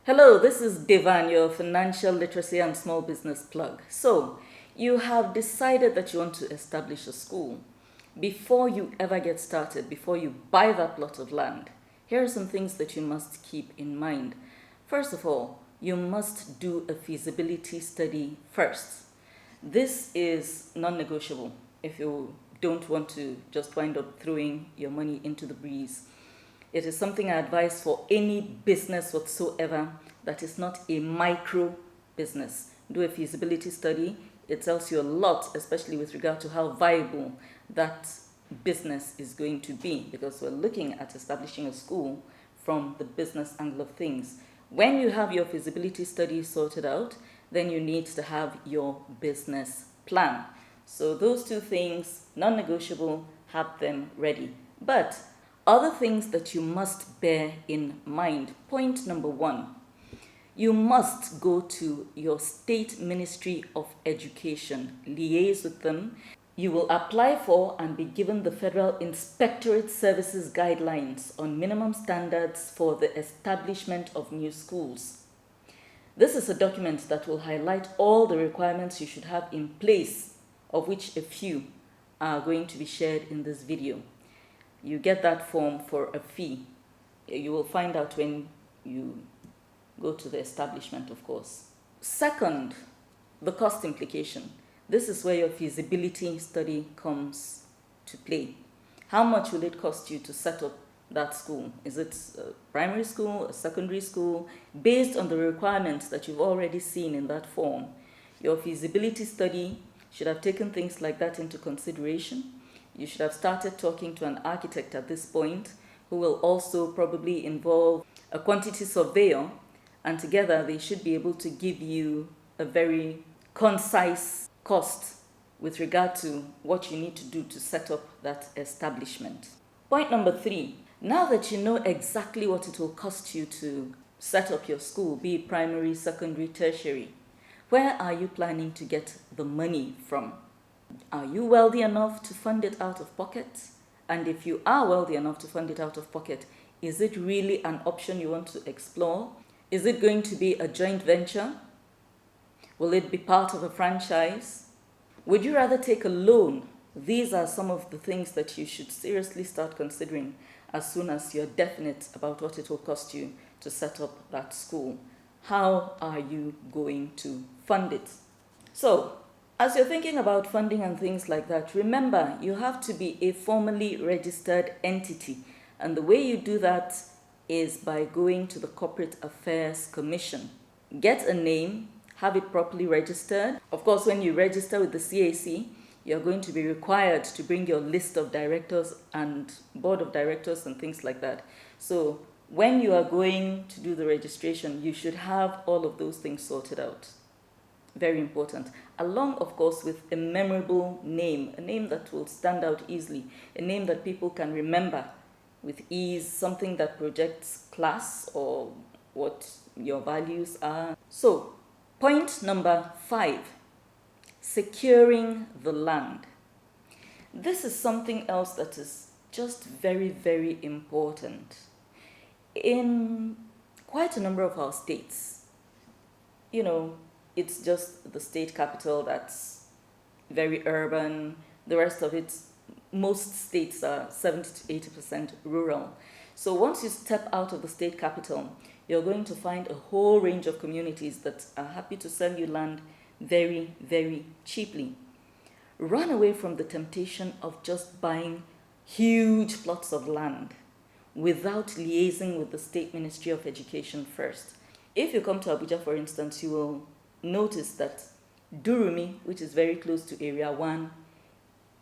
Hello, this is Devan, your financial literacy and small business plug. So, you have decided that you want to establish a school. Before you ever get started, before you buy that plot of land, here are some things that you must keep in mind. First of all, you must do a feasibility study first. This is non-negotiable if you don't want to just wind up throwing your money into the breeze. It is something I advise for any business whatsoever that is not a micro business. Do a feasibility study. It tells you a lot, especially with regard to how viable that business is going to be, because we're looking at establishing a school from the business angle of things. When you have your feasibility study sorted out, then you need to have your business plan. So those two things, non-negotiable, have them ready. But other things that you must bear in mind. Point number one, you must go to your state Ministry of Education, liaise with them. You will apply for and be given the Federal Inspectorate Services Guidelines on minimum standards for the establishment of new schools. This is a document that will highlight all the requirements you should have in place, of which a few are going to be shared in this video. You get that form for a fee. You will find out when you go to the establishment, of course. Second, the cost implication. This is where your feasibility study comes to play. How much will it cost you to set up that school? Is it a primary school, a secondary school? Based on the requirements that you've already seen in that form, your feasibility study should have taken things like that into consideration. You should have started talking to an architect at this point, who will also probably involve a quantity surveyor, and together they should be able to give you a very concise cost with regard to what you need to do to set up that establishment. Point number three, now that you know exactly what it will cost you to set up your school, be it primary, secondary, tertiary, where are you planning to get the money from? Are you wealthy enough to fund it out of pocket? And if you are wealthy enough to fund it out of pocket, is it really an option you want to explore? Is it going to be a joint venture? Will it be part of a franchise? Would you rather take a loan? These are some of the things that you should seriously start considering as soon as you're definite about what it will cost you to set up that school. How are you going to fund it? So, as you're thinking about funding and things like that, remember you have to be a formally registered entity. And the way you do that is by going to the Corporate Affairs Commission. Get a name, have it properly registered. Of course, when you register with the CAC, you're going to be required to bring your list of directors and board of directors and things like that. So when you are going to do the registration, you should have all of those things sorted out. Very important. Along, of course, with a memorable name, a name that will stand out easily, a name that people can remember with ease, something that projects class or what your values are. So, point number 5, securing the land. This is something else that is just very, very important. In quite a number of our states, it's just the state capital that's very urban. The rest of it, most states are 70 to 80% rural. So once you step out of the state capital, you're going to find a whole range of communities that are happy to sell you land very, very cheaply. Run away from the temptation of just buying huge plots of land without liaising with the State Ministry of Education first. If you come to Abuja, for instance, you will notice that Durumi, which is very close to Area 1,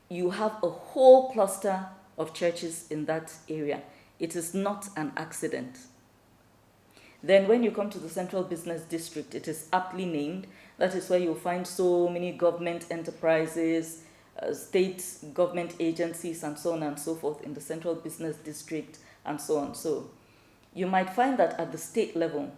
you have a whole cluster of churches in that area. It is not an accident. Then when you come to the Central Business District, it is aptly named. That is where you'll find so many government enterprises, state government agencies, and so on and so forth in the Central Business District, and so on. So You might find that at the state level,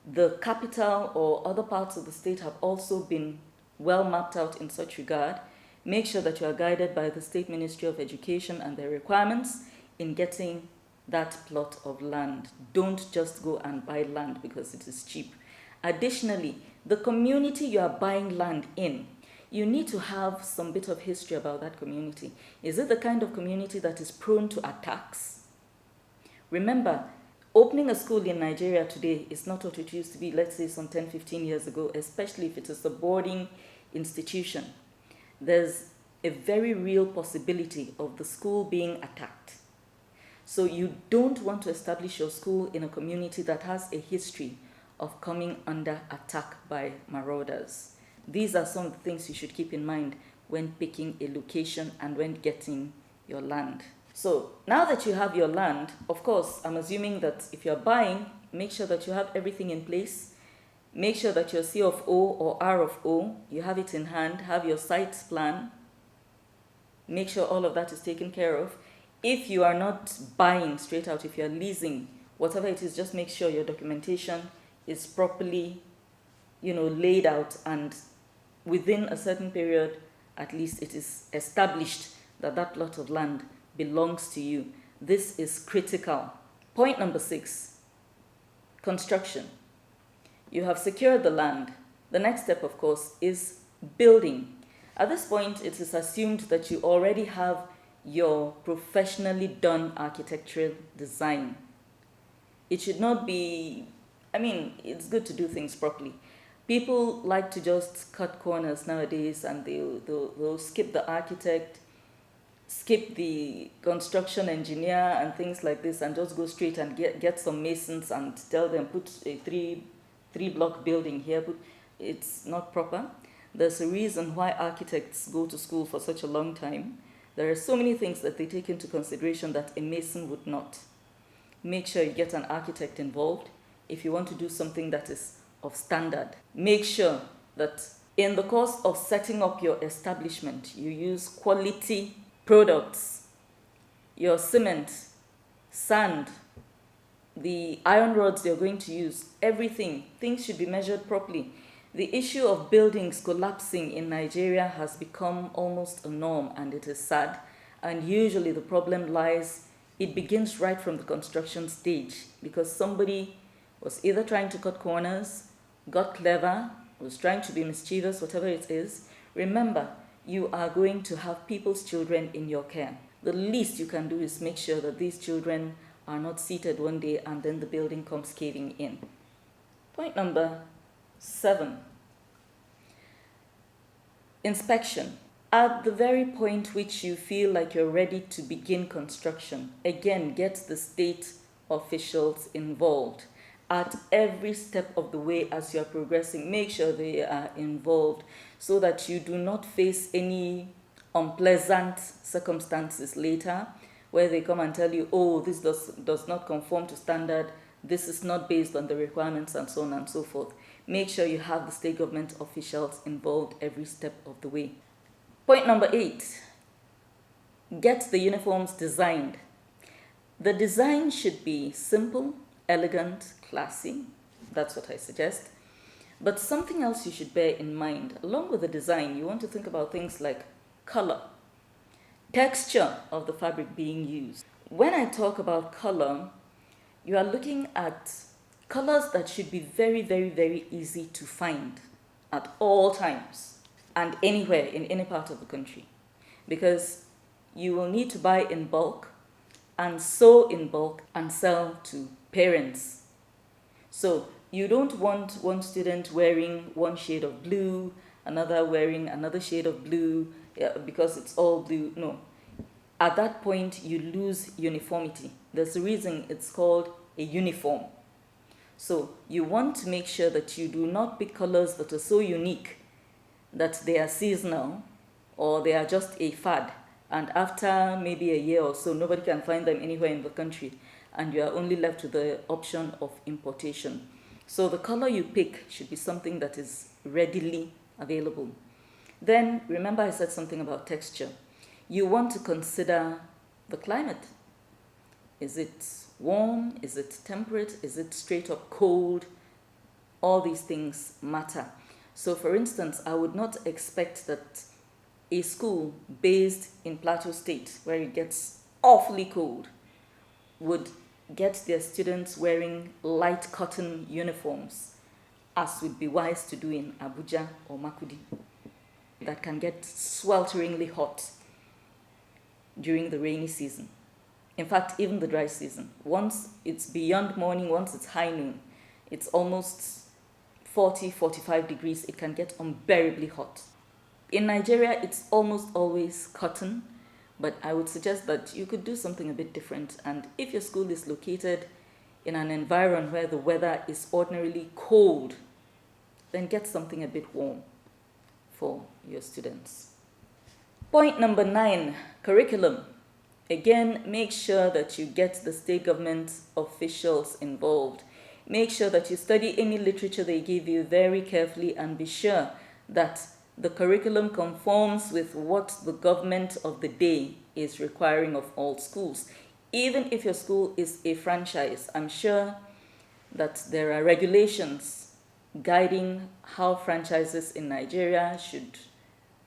the capital or other parts of the state have also been well mapped out in such regard. Make sure that you are guided by the State Ministry of Education and their requirements in getting that plot of land. Don't just go and buy land because it is cheap. Additionally, the community you are buying land in, you need to have some bit of history about that community. Is it the kind of community that is prone to attacks? Remember, opening a school in Nigeria today is not what it used to be, let's say some 10, 15 years ago, especially if it is a boarding institution. There's a very real possibility of the school being attacked. So you don't want to establish your school in a community that has a history of coming under attack by marauders. These are some of the things you should keep in mind when picking a location and when getting your land. So now that you have your land, of course, I'm assuming that if you're buying, make sure that you have everything in place. Make sure that your C of O or R of O, you have it in hand, have your site plan. Make sure all of that is taken care of. If you are not buying straight out, if you're leasing, whatever it is, just make sure your documentation is properly, laid out, and within a certain period, at least it is established that that plot of land belongs to you. This is critical. Point number 6, construction. You have secured the land. The next step, of course, is building. At this point, it is assumed that you already have your professionally done architectural design. It should not be, it's good to do things properly. People like to just cut corners nowadays, and they'll skip the architect, skip the construction engineer and things like this, and just go straight and get some masons and tell them put a three block building here. But it's not proper. There's a reason why architects go to school for such a long time. There are so many things that they take into consideration that a mason would not. Make sure you get an architect involved if you want to do something that is of standard. Make sure that in the course of setting up your establishment, you use quality products. Your cement, sand, the iron rods you're going to use, everything. Things should be measured properly. The issue of buildings collapsing in Nigeria has become almost a norm, and it is sad. And usually the problem it begins right from the construction stage, because somebody was either trying to cut corners, got clever, was trying to be mischievous, whatever it is. Remember, you are going to have people's children in your care. The least you can do is make sure that these children are not seated one day and then the building comes caving in. Point number 7. Inspection. At the very point which you feel like you're ready to begin construction, again, get the state officials involved. At every step of the way as you're progressing, make sure they are involved so that you do not face any unpleasant circumstances later where they come and tell you, oh, this does not conform to standard, this is not based on the requirements, and so on and so forth. Make sure you have the state government officials involved every step of the way. Point number 8, get the uniforms designed. The design should be simple, elegant, classy. That's what I suggest. But something else you should bear in mind, along with the design, you want to think about things like color, texture of the fabric being used. When I talk about color, you are looking at colors that should be very, very, very easy to find at all times and anywhere in any part of the country, because you will need to buy in bulk and sew in bulk and sell to parents. So you don't want one student wearing one shade of blue, another wearing another shade of blue, because it's all blue. No. At that point, you lose uniformity. There's a reason it's called a uniform. So you want to make sure that you do not pick colors that are so unique that they are seasonal or they are just a fad, and after maybe a year or so, nobody can find them anywhere in the country, and you are only left with the option of importation. So the color you pick should be something that is readily available. Then, remember I said something about texture. You want to consider the climate. Is it warm? Is it temperate? Is it straight up cold? All these things matter. So for instance, I would not expect that a school based in Plateau State, where it gets awfully cold, would get their students wearing light cotton uniforms, as would be wise to do in Abuja or Makudi, that can get swelteringly hot during the rainy season. In fact, even the dry season. Once it's beyond morning, once it's high noon, it's almost 40, 45 degrees. It can get unbearably hot. In Nigeria, it's almost always cotton, but I would suggest that you could do something a bit different. And if your school is located in an environment where the weather is ordinarily cold, then get something a bit warm for your students. Point number 9, curriculum. Again, make sure that you get the state government officials involved. Make sure that you study any literature they give you very carefully and be sure that the curriculum conforms with what the government of the day is requiring of all schools. Even if your school is a franchise, I'm sure that there are regulations guiding how franchises in Nigeria should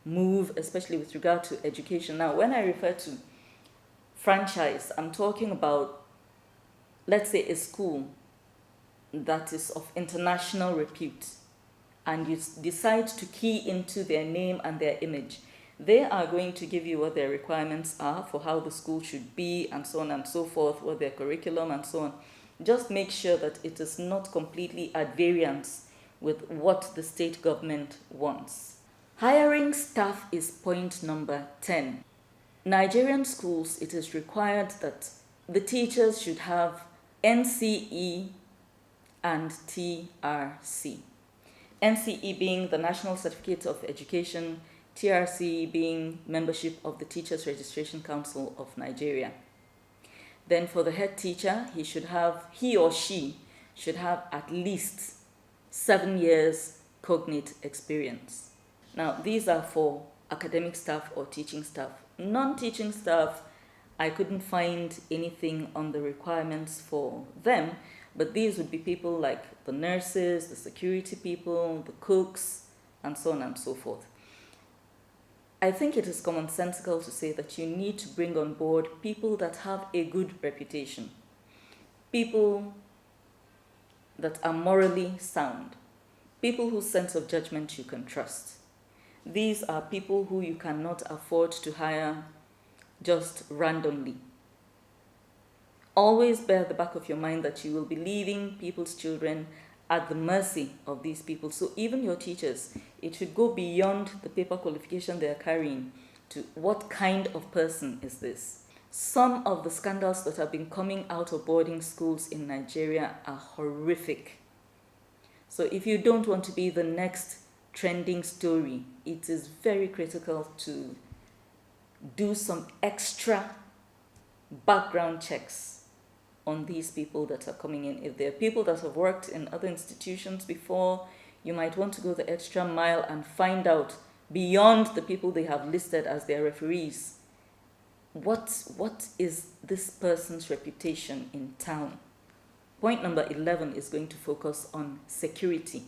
move, especially with regard to education. Now, when I refer to franchise, I'm talking about, let's say, a school that is of international repute, and you decide to key into their name and their image. They are going to give you what their requirements are for how the school should be, and so on and so forth, what their curriculum and so on. Just make sure that it is not completely at variance with what the state government wants. Hiring staff is point number 10. Nigerian schools, it is required that the teachers should have NCE and TRC. NCE being the National Certificate of Education, TRC being membership of the Teachers Registration Council of Nigeria. Then for the head teacher, he or she should have at least 7 years cognate experience. Now, these are for academic staff or teaching staff. Non-teaching staff, I couldn't find anything on the requirements for them, but these would be people like the nurses, the security people, the cooks, and so on and so forth. I think it is commonsensical to say that you need to bring on board people that have a good reputation, people that are morally sound, people whose sense of judgment you can trust. These are people who you cannot afford to hire just randomly. Always bear at the back of your mind that you will be leaving people's children at the mercy of these people. So even your teachers, it should go beyond the paper qualification they are carrying to what kind of person is this. Some of the scandals that have been coming out of boarding schools in Nigeria are horrific. So if you don't want to be the next trending story, it is very critical to do some extra background checks on these people that are coming in. If they're people that have worked in other institutions before, you might want to go the extra mile and find out, beyond the people they have listed as their referees, what is this person's reputation in town. Point number 11 is going to focus on security.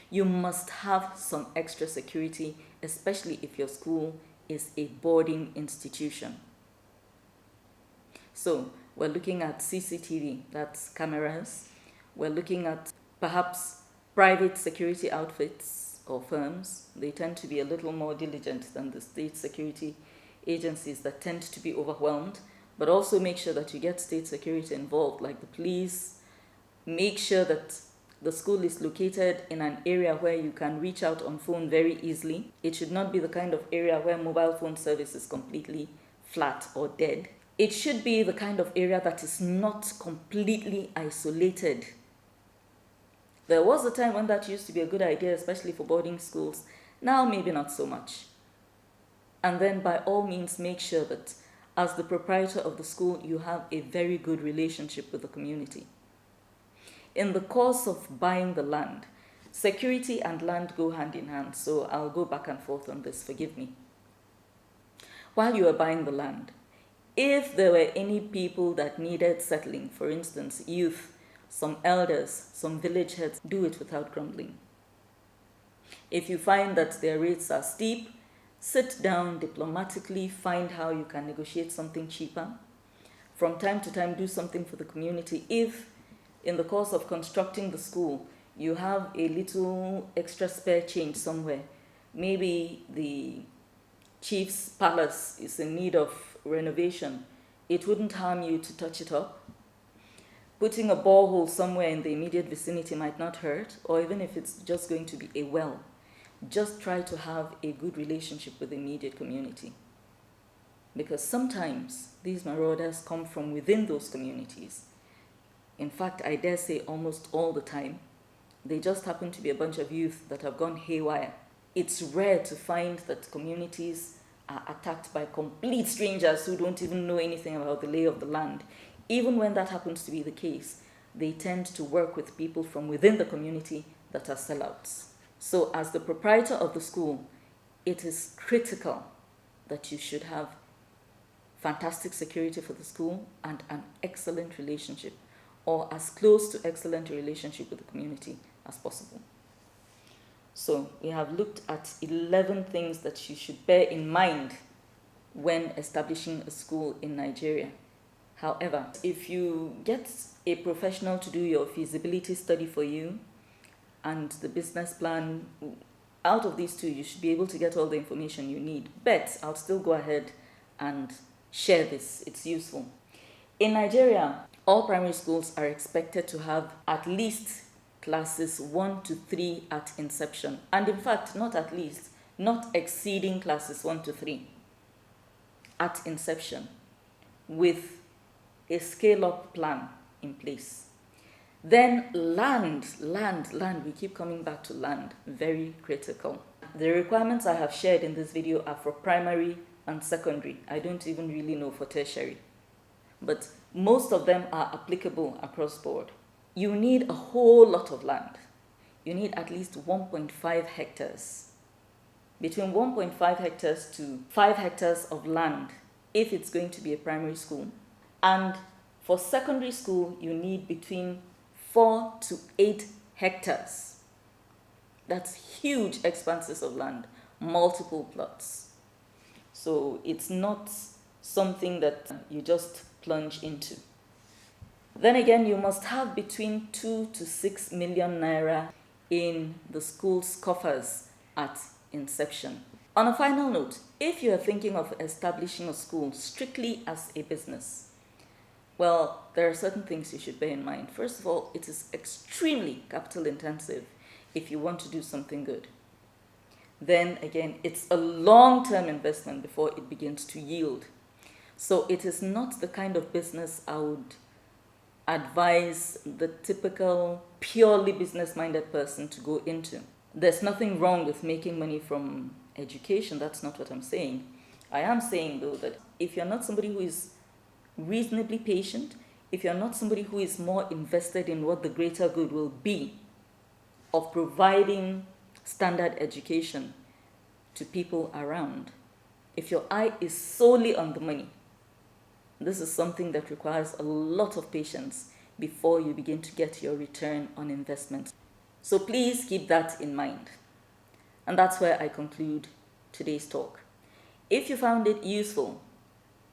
You must have some extra security, especially if your school is a boarding institution. So we're looking at CCTV, that's cameras. We're looking at perhaps private security outfits or firms. They tend to be a little more diligent than the state security agencies that tend to be overwhelmed. But also make sure that you get state security involved, like the police. Make sure that the school is located in an area where you can reach out on phone very easily. It should not be the kind of area where mobile phone service is completely flat or dead. It should be the kind of area that is not completely isolated. There was a time when that used to be a good idea, especially for boarding schools. Now, maybe not so much. And then by all means, make sure that as the proprietor of the school, you have a very good relationship with the community. In the course of buying the land, security and land go hand in hand, so I'll go back and forth on this, forgive me. While you are buying the land, If there were any people that needed settling, for instance, youth, some elders, some village heads, do it without grumbling. If you find that their rates are steep, sit down diplomatically, find how you can negotiate something cheaper. From time to time, do something for the community. If in the course of constructing the school, you have a little extra spare change somewhere, maybe the chief's palace is in need of renovation, it wouldn't harm you to touch it up. Putting a borehole somewhere in the immediate vicinity might not hurt, or even if it's just going to be a well, just try to have a good relationship with the immediate community. Because sometimes these marauders come from within those communities. In fact, I dare say almost all the time, they just happen to be a bunch of youth that have gone haywire. It's rare to find that communities are attacked by complete strangers who don't even know anything about the lay of the land. Even when that happens to be the case, they tend to work with people from within the community that are sellouts. So as the proprietor of the school, it is critical that you should have fantastic security for the school and an excellent relationship, or as close to excellent a relationship with the community as possible. So we have looked at 11 things that you should bear in mind when establishing a school in Nigeria. However, if you get a professional to do your feasibility study for you and the business plan, out of these two, you should be able to get all the information you need. But I'll still go ahead and share this. It's useful. In Nigeria, all primary schools are expected to have at least classes 1 to 3 at inception. And in fact, not at least, not exceeding classes 1 to 3 at inception, with a scale-up plan in place. Then land, we keep coming back to land, very critical. The requirements I have shared in this video are for primary and secondary. I don't even really know for tertiary, but most of them are applicable across board. You need a whole lot of land. You need at least 1.5 hectares. Between 1.5 hectares to 5 hectares of land if it's going to be a primary school. And for secondary school, you need between 4 to 8 hectares. That's huge expanses of land, multiple plots. So it's not something that you just plunge into. Then again, you must have between 2 to 6 million naira in the school's coffers at inception. On a final note, if you are thinking of establishing a school strictly as a business, well, there are certain things you should bear in mind. First of all, it is extremely capital intensive if you want to do something good. Then again, it's a long-term investment before it begins to yield. So it is not the kind of business I would advise the typical purely business-minded person to go into. There's nothing wrong with making money from education. That's not what I'm saying. I am saying, though, that if you're not somebody who is reasonably patient, if you're not somebody who is more invested in what the greater good will be of providing standard education to people around, if your eye is solely on the money, this is something that requires a lot of patience before you begin to get your return on investment. So please keep that in mind. And that's where I conclude today's talk. If you found it useful,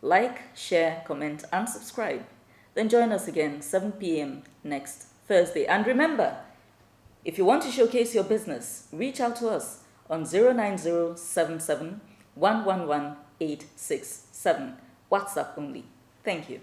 like, share, comment, and subscribe. Then join us again 7 p.m. next Thursday. And remember, if you want to showcase your business, reach out to us on 09077 111 867. WhatsApp only. Thank you.